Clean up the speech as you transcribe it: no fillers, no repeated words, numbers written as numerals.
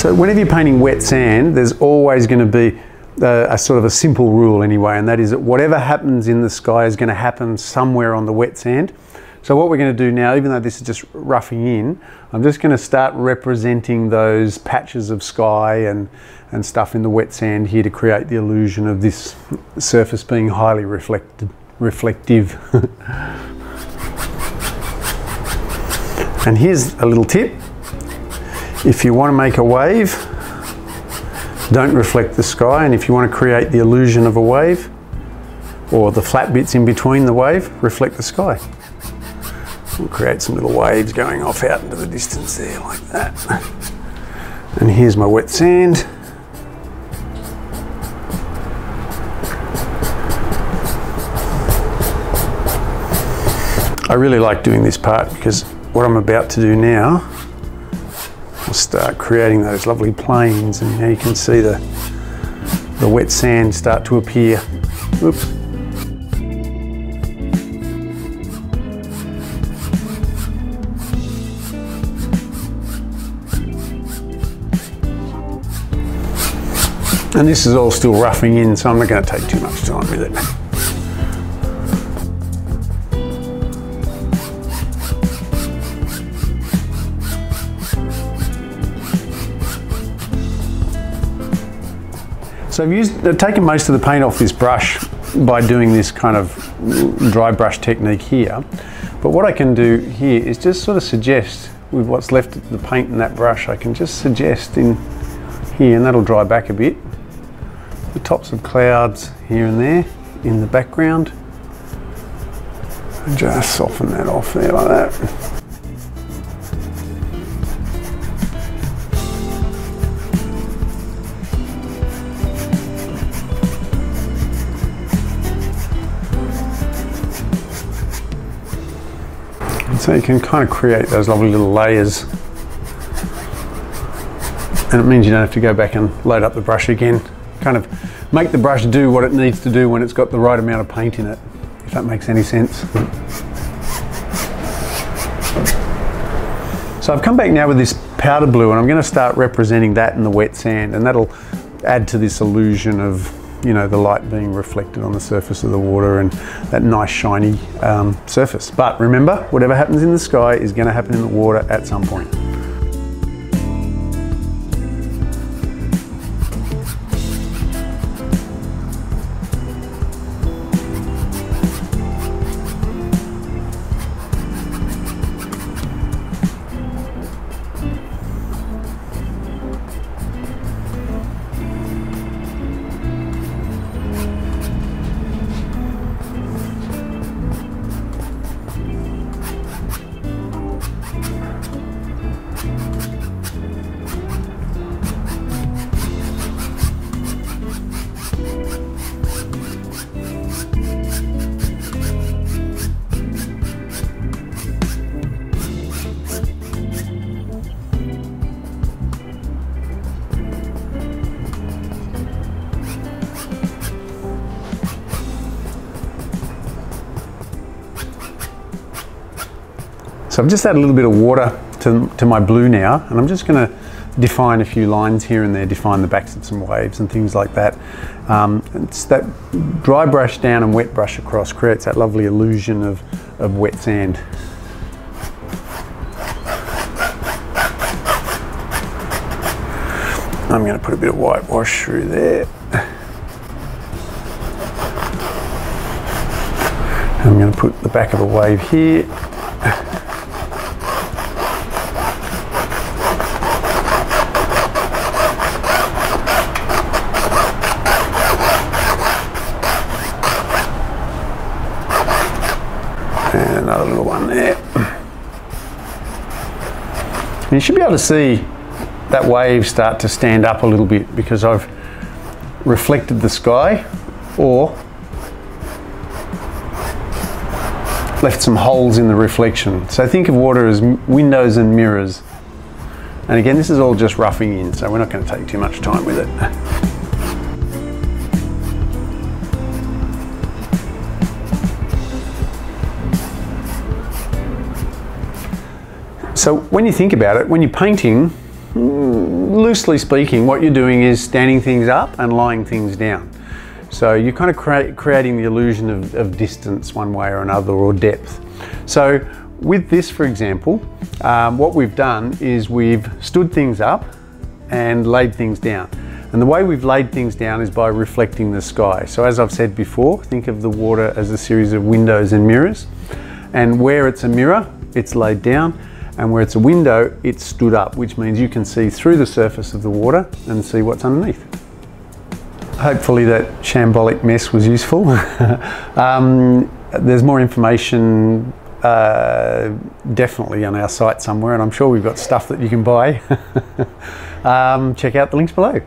So whenever you're painting wet sand, there's always going to be a sort of a simple rule anyway, and that is that whatever happens in the sky is going to happen somewhere on the wet sand. So what we're going to do now, even though this is just roughing in, I'm just going to start representing those patches of sky and stuff in the wet sand here to create the illusion of this surface being highly reflective. And here's a little tip. If you want to make a wave, don't reflect the sky, and if you want to create the illusion of a wave, or the flat bits in between the wave, reflect the sky. We'll create some little waves going off out into the distance there, like that. And here's my wet sand. I really like doing this part because what I'm about to do now, I'll start creating those lovely planes, and now you can see the wet sand start to appear. Oops. And this is all still roughing in, so I'm not going to take too much time with it. So I've taken most of the paint off this brush by doing this kind of dry brush technique here. But what I can do here is just sort of suggest, with what's left of the paint in that brush, I can just suggest in here, and that'll dry back a bit, the tops of clouds here and there in the background. And just soften that off there like that. So you can kind of create those lovely little layers, and it means you don't have to go back and load up the brush again. Kind of make the brush do what it needs to do when it's got the right amount of paint in it, if that makes any sense. So I've come back now with this powder blue, and I'm going to start representing that in the wet sand, and that'll add to this illusion of, you know, the light being reflected on the surface of the water and that nice shiny surface. But remember, whatever happens in the sky is going to happen in the water at some point. So I've just added a little bit of water to my blue now, and I'm just going to define a few lines here and there, define the backs of some waves and things like that. It's that dry brush down and wet brush across creates that lovely illusion of wet sand. I'm going to put a bit of whitewash through there. I'm going to put the back of a wave here. And another little one there. And you should be able to see that wave start to stand up a little bit because I've reflected the sky or left some holes in the reflection. So think of water as windows and mirrors. And again, this is all just roughing in, so we're not going to take too much time with it. So when you think about it, when you're painting, loosely speaking, what you're doing is standing things up and lying things down. So you're kind of creating the illusion of distance one way or another, or depth. So with this, for example, what we've done is we've stood things up and laid things down. And the way we've laid things down is by reflecting the sky. So as I've said before, think of the water as a series of windows and mirrors. And where it's a mirror, it's laid down. And where it's a window, it's stood up, which means you can see through the surface of the water and see what's underneath. Hopefully that shambolic mess was useful. There's more information definitely on our site somewhere, and I'm sure we've got stuff that you can buy. Check out the links below.